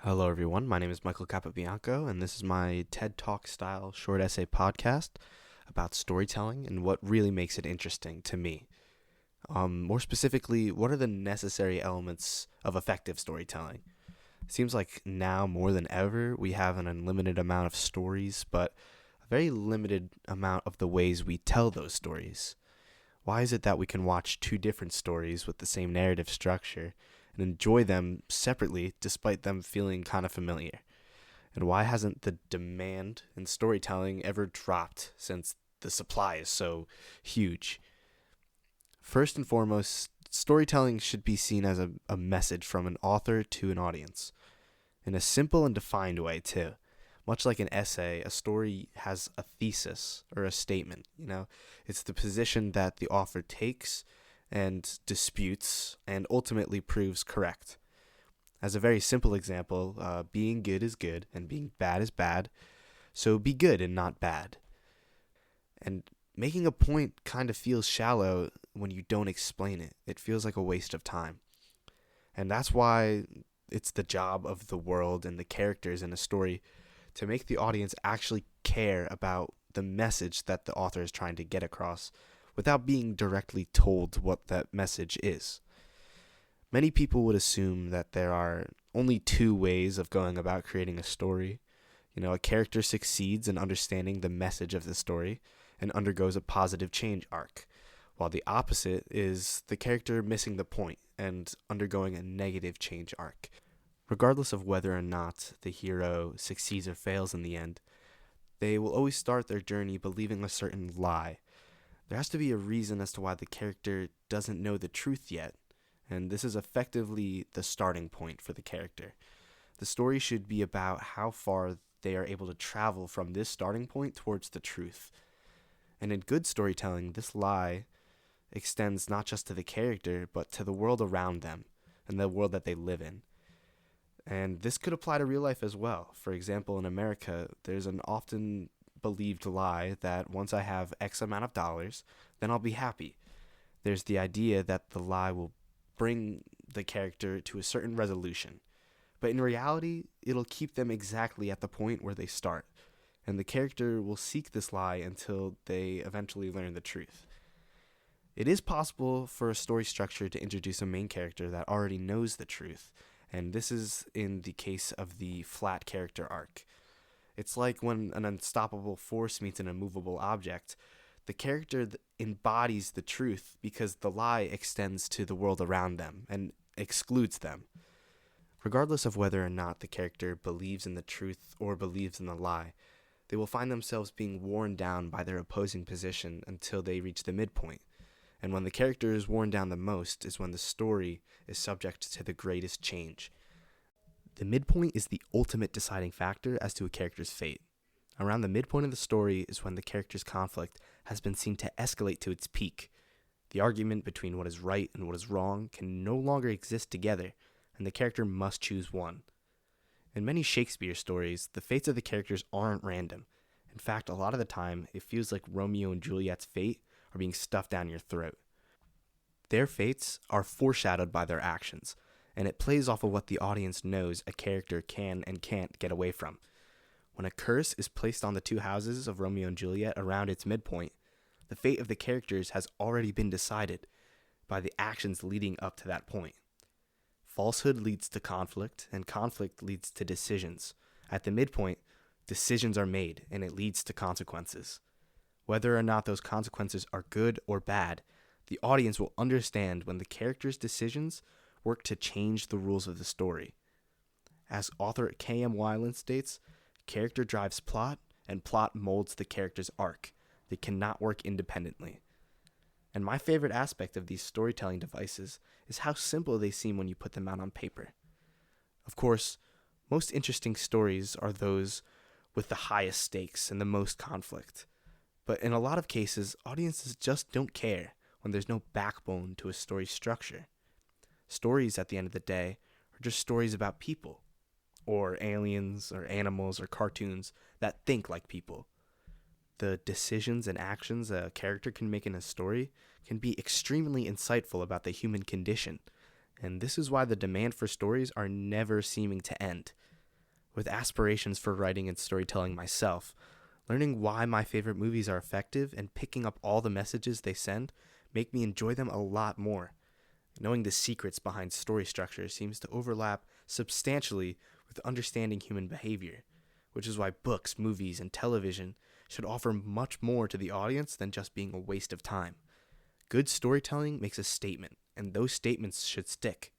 Hello, everyone. My name is Michael Capabianco, and this is my TED Talk style short essay podcast about storytelling and what really makes it interesting to me. More specifically, what are the necessary elements of effective storytelling? It seems like now more than ever we have an unlimited amount of stories, but a very limited amount of the ways we tell those stories. Why is it that we can watch two different stories with the same narrative structure and enjoy them separately despite them feeling kind of familiar? And why hasn't the demand in storytelling ever dropped since the supply is so huge? First and foremost, storytelling should be seen as a message from an author to an audience in a simple and defined way, too. Much like an essay, a story has a thesis or a statement. It's the position that the author takes and disputes and ultimately proves correct. As a very simple example, being good is good and being bad is bad, so be good and not bad. And making a point kind of feels shallow when you don't explain it. It feels like a waste of time. And that's why it's the job of the world and the characters in a story to make the audience actually care about the message that the author is trying to get across without being directly told what that message is. Many people would assume that there are only two ways of going about creating a story. A character succeeds in understanding the message of the story and undergoes a positive change arc, while the opposite is the character missing the point and undergoing a negative change arc. Regardless of whether or not the hero succeeds or fails in the end, they will always start their journey believing a certain lie. There has to be a reason as to why the character doesn't know the truth yet, and this is effectively the starting point for the character. The story should be about how far they are able to travel from this starting point towards the truth. And in good storytelling, this lie extends not just to the character, but to the world around them and the world that they live in. And this could apply to real life as well. For example, in America, there's an often believed lie that once I have X amount of dollars, then I'll be happy. There's the idea that the lie will bring the character to a certain resolution. But in reality, it'll keep them exactly at the point where they start. And the character will seek this lie until they eventually learn the truth. It is possible for a story structure to introduce a main character that already knows the truth, and this is in the case of the flat character arc. It's like when an unstoppable force meets an immovable object. The character embodies the truth because the lie extends to the world around them and excludes them. Regardless of whether or not the character believes in the truth or believes in the lie, they will find themselves being worn down by their opposing position until they reach the midpoint. And when the character is worn down the most is when the story is subject to the greatest change. The midpoint is the ultimate deciding factor as to a character's fate. Around the midpoint of the story is when the character's conflict has been seen to escalate to its peak. The argument between what is right and what is wrong can no longer exist together, and the character must choose one. In many Shakespeare stories, the fates of the characters aren't random. In fact, a lot of the time, it feels like Romeo and Juliet's fate are being stuffed down your throat. Their fates are foreshadowed by their actions, and it plays off of what the audience knows a character can and can't get away from. When a curse is placed on the two houses of Romeo and Juliet around its midpoint, the fate of the characters has already been decided by the actions leading up to that point. Falsehood leads to conflict, and conflict leads to decisions. At the midpoint, decisions are made, and it leads to consequences. Whether or not those consequences are good or bad, the audience will understand when the character's decisions work to change the rules of the story. As author K.M. Weiland states, character drives plot, and plot molds the character's arc. They cannot work independently. And my favorite aspect of these storytelling devices is how simple they seem when you put them out on paper. Of course, most interesting stories are those with the highest stakes and the most conflict. But in a lot of cases, audiences just don't care when there's no backbone to a story structure. Stories, at the end of the day, are just stories about people, or aliens, or animals, or cartoons that think like people. The decisions and actions a character can make in a story can be extremely insightful about the human condition, and this is why the demand for stories are never seeming to end. with aspirations for writing and storytelling myself. Learning why my favorite movies are effective and picking up all the messages they send make me enjoy them a lot more. Knowing the secrets behind story structure seems to overlap substantially with understanding human behavior, which is why books, movies, and television should offer much more to the audience than just being a waste of time. Good storytelling makes a statement, and those statements should stick.